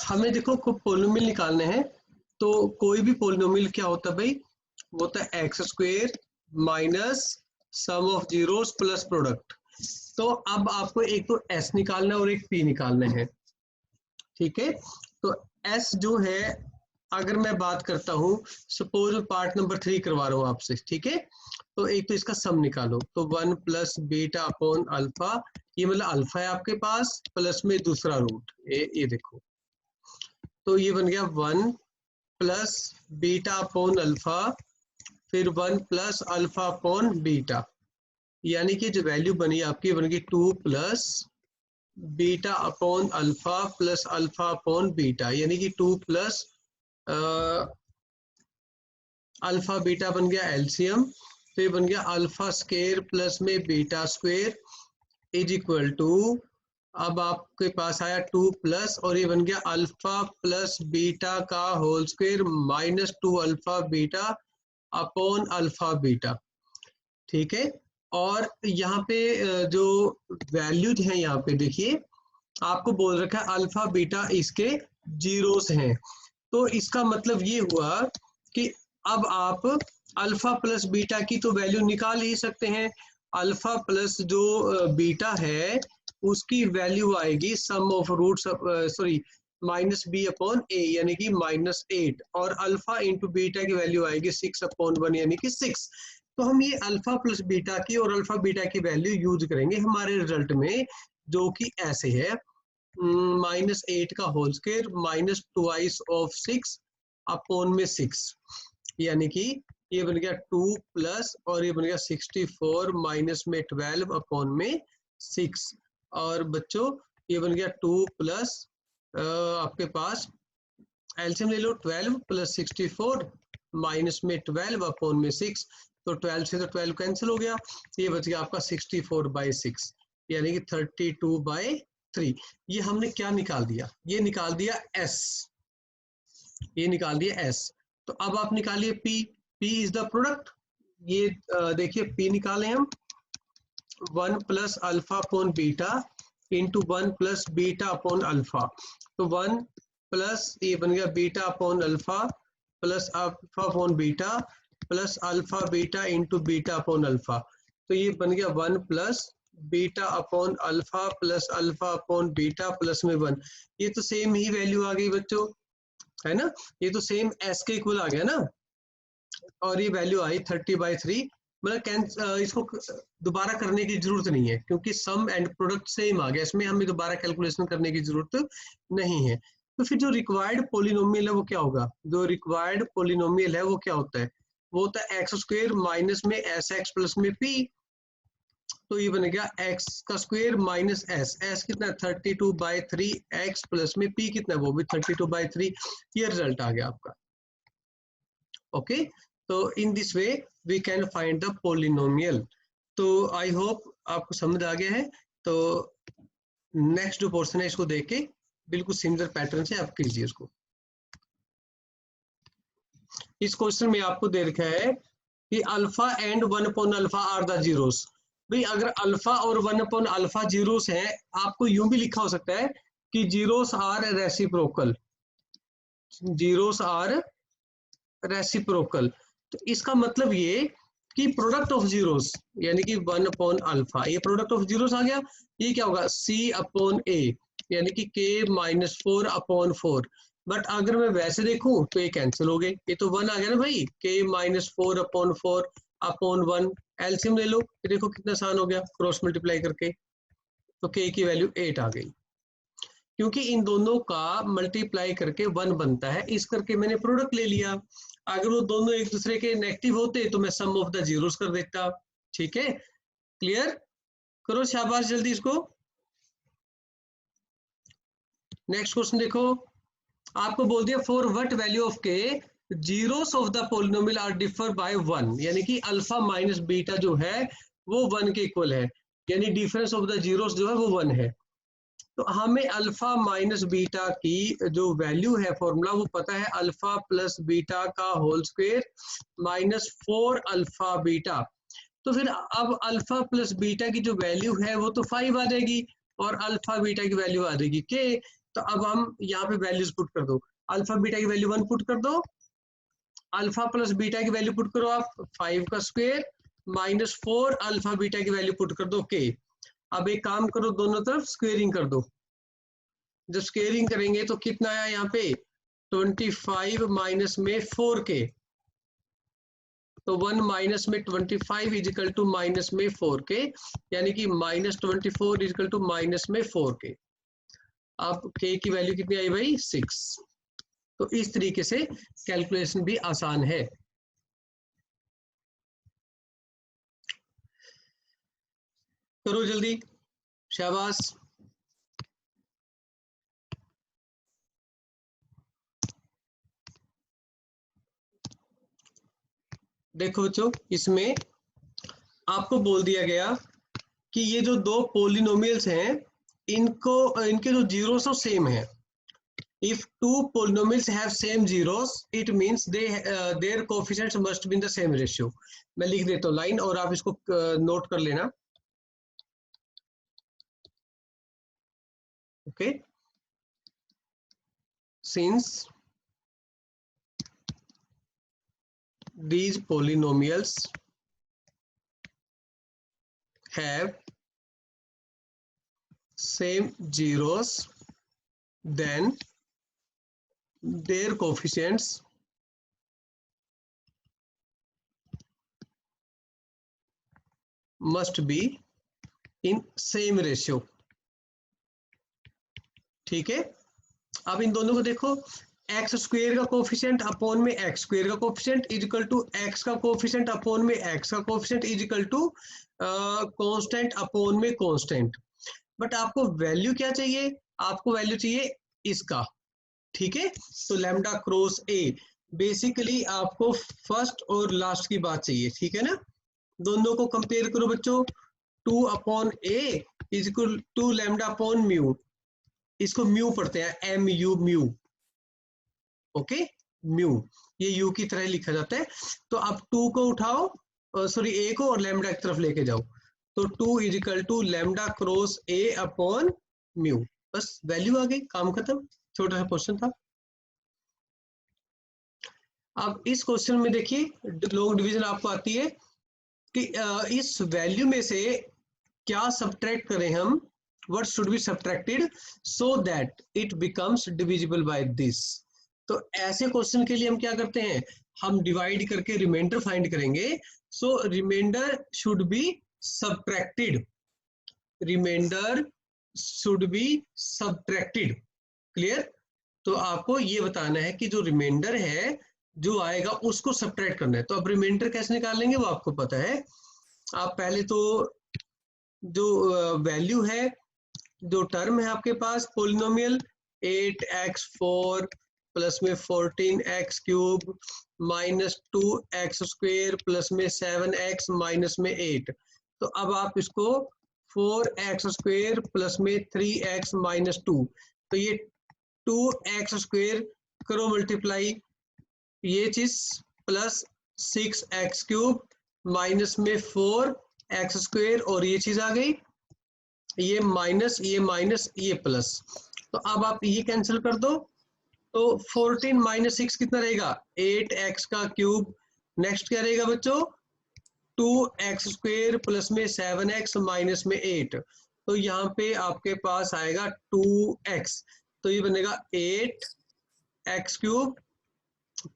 हमें देखो कोई पोलिनोमियल निकालने हैं, तो कोई भी पोलिनोमियल क्या होता है भाई, वो होता है x square minus sum of zeros plus product. तो अब आपको एक तो एस निकालना है और एक पी निकालना है, ठीक है। तो एस जो है, अगर मैं बात करता हूँ, सपोज पार्ट नंबर 3 करवा रहा हूँ आपसे, ठीक है। तो एक तो इसका सम निकालो, तो 1 प्लस बीटा अपॉन अल्फा, ये मतलब अल्फा है आपके पास, प्लस में दूसरा रूट, ये देखो, तो ये बन गया 1 प्लस बीटा अपॉन अल्फा, फिर 1 प्लस अल्फा अपॉन बीटा, यानी कि जो वैल्यू बनी आपकी बन गई 2 plus beta upon alpha plus alpha upon beta, यानी कि 2 प्लस अल्फा बीटा बन गया एलसीएम, फिर बन गया अल्फा स्क्वायर प्लस में beta square is equal to, अब आपके पास आया 2 प्लस और ये बन गया अल्फा प्लस बीटा का whole square minus 2 alpha beta upon alpha beta, ठीक है। और यहाँ पे जो वैल्यूज हैं, यहाँ पे देखिए आपको बोल रखा है अल्फा बीटा इसके जीरोस हैं, तो इसका मतलब ये हुआ कि अब आप अल्फा प्लस बीटा की तो वैल्यू निकाल ही सकते हैं। अल्फा प्लस जो बीटा है उसकी वैल्यू आएगी sum of root, sorry minus B upon A, यानी कि -8, और अल्फा इंटू बीटा की वैल्यू आएगी 6/1 यानी कि 6। तो हम ये अल्फा प्लस बीटा की और अल्फा बीटा की वैल्यू यूज करेंगे हमारे रिजल्ट में, जो कि ऐसे है -8 का whole square minus twice of 6 upon में 6, यानी कि ये बन गया 2 प्लस और ये बन गया 64 माइनस में 12 अपॉन में 6, और बच्चों ये बन गया 2 प्लस आपके पास एलसीएम ले लो, 12 प्लस 64 माइनस में 12 अपॉन में 6, तो 12 से तो 12 कैंसिल हो गया, ये बच गया आपका 64/6, यानी कि 32/3। ये हमने क्या निकाल दिया, ये निकाल दिया एस, ये निकाल दिया एस। तो अब आप निकालिए P, P is the product, ये देखिए पी निकालें हम, 1 plus alpha upon beta into 1 plus beta upon alpha, तो 1 प्लस ये बन गया beta upon alpha plus alpha upon beta plus alpha beta into beta upon alpha, तो ये बन गया 1 plus beta upon alpha plus alpha upon beta plus में 1, ये तो सेम ही वैल्यू आ गई बच्चों, है ना, ये तो सेम एस के इक्वल आ गया ना, और ये वैल्यू आई 30/3, मतलब इसको दोबारा करने की जरूरत नहीं है क्योंकि सम एंड प्रोडक्ट सेम आ गया, इसमें हमें दोबारा कैलकुलेशन करने की जरूरत नहीं है। तो फिर जो रिक्वायर्ड पोलिनोमियल है वो क्या होगा, जो रिक्वायर्ड पोलिनोमियल है वो क्या होता है, वो होता है एक्स स्क्वायर माइनस में एस एक्स प्लस में पी, तो ये बन गया एक्स का स्क्वायर माइनस एस, एस कितना 32/3, एक्स प्लस में पी कितना वो भी 32/3, ये रिजल्ट आ गया आपका। ओके, तो in this way we can find the polynomial. तो आई होप आपको समझ आ गया है। तो नेक्स्ट जो पोर्शन है इसको देख के बिल्कुल सिमिलर पैटर्न से आप कीजिए उसको। इस क्वेश्चन में आपको दे रखा है कि alpha and 1 upon alpha are the zeros. भाई अगर अल्फा और 1 अपॉन अल्फा जीरोस है, आपको यूं भी लिखा हो सकता है कि zeros are reciprocal, zeros are reciprocal. तो इसका मतलब ये कि प्रोडक्ट ऑफ जीरोस, यानी कि 1 अपॉन अल्फा, ये प्रोडक्ट ऑफ जीरोस आ गया, ये क्या होगा सी अपॉन ए, यानी कि के -4 अपॉन 4। बट अगर मैं वैसे देखूं तो ये कैंसिल हो गए, ये तो 1 आ गया ना भाई, के -4 अपॉन 4 अपॉन 1, एलसीएम ले लो, ये देखो कितना आसान हो गया क्रॉस मल्टीप्लाई करके, तो के की वैल्यू 8 आ गई, क्योंकि इन दोनों का मल्टीप्लाई करके 1 बनता है, इस करके मैंने प्रोडक्ट ले लिया। अगर वो दोनों एक दूसरे के नेगेटिव होते तो मैं सम ऑफ द जीरोस कर देता। ठीक है, क्लियर करो, शाबाश जल्दी इसको। नेक्स्ट क्वेश्चन देखो, आपको बोल दिया for what value of k zeros of the polynomial are differ by 1, यानी कि अल्फा माइनस बीटा जो है वो 1 के इक्वल है, यानी डिफरेंस ऑफ द जीरोस जो है वो 1 है। तो हमें अल्फा माइनस बीटा की जो वैल्यू है फॉर्मूला वो पता है, अल्फा प्लस बीटा का होल स्क्वायर -4 अल्फा बीटा। तो फिर अब अल्फा प्लस बीटा की जो वैल्यू है वो तो 5 आ जाएगी और अल्फा बीटा की वैल्यू आ जाएगी के, तो अब हम यहाँ पे वैल्यूज पुट कर दो, अल्फा बीटा की वैल्यू 1 पुट कर दो, अल्फा प्लस बीटा की वैल्यू पुट करो आप 5 का स्क्वायर माइनस 4 अल्फा बीटा की वैल्यू पुट कर दो के। अब एक काम करो, दोनों तरफ स्क्वेयरिंग कर दो। जब स्क्वेयरिंग करेंगे तो कितना आया यहाँ पे 25 माइनस में 4 के, तो 1 माइनस में 25 इजिकल टू माइनस में 4 के, यानी कि माइनस 24 इजिकल टू माइनस में 4 के। अब के की वैल्यू कितनी आई भाई 6। तो इस तरीके से कैलकुलेशन भी आसान है। करो जल्दी, शाबाश। देखो बच्चों, इसमें आपको बोल दिया गया कि ये जो दो पोलिनोमियल्स हैं, इनके जो जीरोस सेम है। If two polynomials have same zeros, it means their coefficients must be in the same ratio. मैं लिख देता हूँ लाइन और आप इसको नोट कर लेना। Okay, since these polynomials have same zeros, then their coefficients must be in same ratio। ठीक है, अब इन दोनों को देखो, एक्स स्क्वेयर का कोफिशिएंट अपॉन में एक्स स्क्वेयर का कोफिशिएंट इजिकल टू एक्स का कोफिशिएंट अपॉन में एक्स का coefficient equal to constant upon में कांस्टेंट। बट आपको वैल्यू क्या चाहिए, आपको वैल्यू चाहिए इसका। ठीक है, तो लैम्डा क्रॉस ए, बेसिकली आपको फर्स्ट और लास्ट की बात चाहिए। ठीक है ना, दोनों को कंपेयर करो बच्चों, 2 upon a equal to lambda upon mu, इसको म्यू पढ़ते हैं, m u mu. Okay, mu ये यू की तरह लिखा जाता है। तो आप 2 को उठाओ, सॉरी ए को, और लैम्डा की तरफ लेके जाओ, तो 2 equal to lambda cross a upon mu. बस वैल्यू आ गई, काम खत्म। छोटा सा क्वेश्चन था। अब इस क्वेश्चन में देखिए लॉन्ग डिवीजन आपको आती है कि इस वैल्यू में से क्या सब्ट्रैक्ट करें हम, what should be subtracted so that it becomes divisible by this। तो ऐसे क्वेश्चन के लिए हम क्या करते हैं, हम डिवाइड करके रिमाइंडर फाइंड करेंगे। So remainder should be subtracted, remainder should be subtracted. Clear, तो आपको ये बताना है कि जो रिमाइंडर है जो आएगा उसको सब्ट्रैक्ट करना है। तो अब रिमाइंडर कैसे निकालेंगे वो आपको पता है। आप पहले तो जो वैल्यू है, जो टर्म है आपके पास पोलिनोमियल 8x4 प्लस में 14x cube minus 2x square plus में 7x माइनस में 8। तो अब आप इसको 4x स्क्वेयर प्लस में 3x माइनस 2, तो ये 2x स्क्वेयर करो मल्टीप्लाई, ये चीज प्लस 6x क्यूब माइनस में 4x स्क्वेयर, और ये चीज आ गई, ये माइनस ये प्लस। तो अब आप ये कैंसिल कर दो, तो 14 माइनस 6 कितना रहेगा 8x का क्यूब। नेक्स्ट क्या रहेगा बच्चों 2x स्क्वेयर प्लस में 7x माइनस में 8। तो यहाँ पे आपके पास आएगा 2x, तो ये बनेगा 8x क्यूब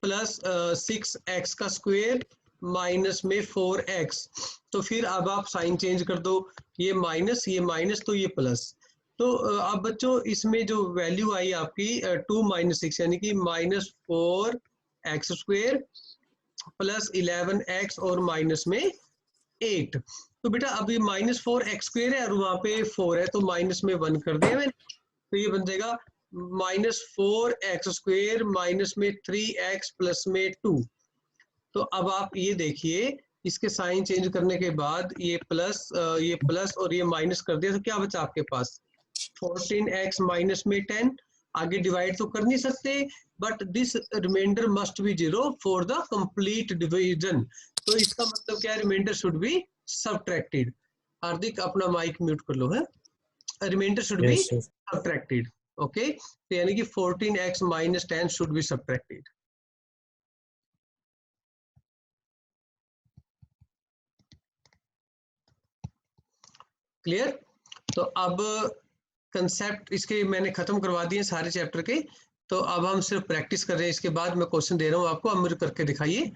प्लस 6x का स्क्वेयर माइनस में 4x। तो फिर अब आप साइन चेंज कर दो, ये माइनस तो ये प्लस। तो अब बच्चों इसमें जो वैल्यू आई आपकी 2 माइनस 6 यानी कि minus 4x square plus 11x और माइनस में 8। तो बेटा अभी माइनस 4x स्क्वेयर है और वहां पे 4 है, तो माइनस में 1 कर दिया मैंने, तो ये बन जाएगा माइनस 4x स्क्वेयर माइनस में 3x प्लस में 2। तो अब आप ये देखिए इसके साइन चेंज करने के बाद ये प्लस और ये माइनस कर दिया, तो क्या बचा आपके पास 14x माइनस में 10। आगे डिवाइड तो कर नहीं सकते, but this remainder must be 0 for the complete division. तो इसका मतलब क्या है, remainder should be subtracted. Hardik अपना माइक म्यूट कर लो है, remainder should be subtracted. Okay, तो यानी कि 14x minus 10 should be subtracted. Clear? तो अब कंसेप्ट इसके मैंने खत्म करवा दिए सारे चैप्टर के, तो अब हम सिर्फ प्रैक्टिस कर रहे हैं। इसके बाद मैं क्वेश्चन दे रहा हूँ आपको, अब मेरे करके दिखाइए